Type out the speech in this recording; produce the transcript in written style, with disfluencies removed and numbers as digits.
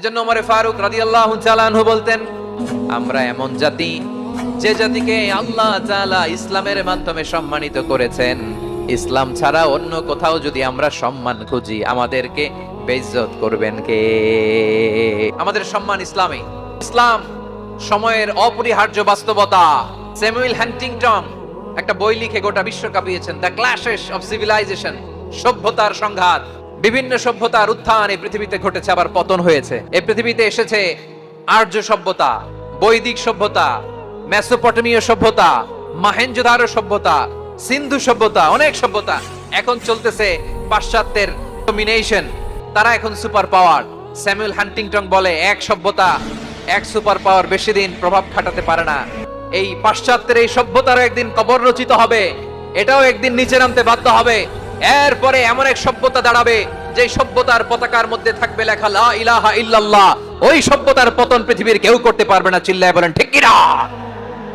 জন্য ওমর ফারুক রাদিয়াল্লাহু তাআলা আনহু বলতেন, আমরা এমন জাতি যে জাতিকে আল্লাহ তাআলা ইসলামের মাধ্যমে সম্মানিত করেছেন, ইসলাম ছাড়া অন্য কোথাও যদি আমরা সম্মান খুঁজি আমাদেরকে বেইজ্জত করবেন কে? আমাদের সম্মান ইসলামে। ইসলাম সময়ের অপরিহার্য বাস্তবতা। স্যামুয়েল হান্টিংটন একটা বই লিখে গোটা বিশ্ব কাঁপিয়েছেন, দ্য ক্ল্যাশেস অফ সিভিলাইজেশন, সভ্যতার সংঘাত। বিভিন্ন সভ্যতার উত্থান এই পৃথিবীতে ঘটেছে, আবার পতন হয়েছে। এই পৃথিবীতে এসেছে আর্য সভ্যতা, বৈদিক সভ্যতা, মেসোপটেমীয় সভ্যতা, মহেঞ্জোদারো সভ্যতা, সিন্ধু সভ্যতা, অনেক সভ্যতা। এখন চলতেছে পাশ্চাত্যের ডমিনেশন, তারা এখন সুপার পাওয়ার। স্যামুয়েল হান্টিংটন বলে, এক সভ্যতা, এক সুপার পাওয়ার বেশি দিন প্রভাব খাটাতে পারে না। এই পাশ্চাত্যের এই সভ্যতারও একদিন কবর রচিত হবে, এটাও একদিন নিচে নামতে বাধ্য হবে। এরপরে এমন এক সভ্যতা দাঁড়াবে যে সভ্যতার পতাকার মধ্যে থাকবে লেখা লা ইলাহা ইল্লাল্লাহ। ওই সভ্যতার পতন পৃথিবীর কেউ করতে পারবে না। চিল্লায় বলেন ঠিক কিনা?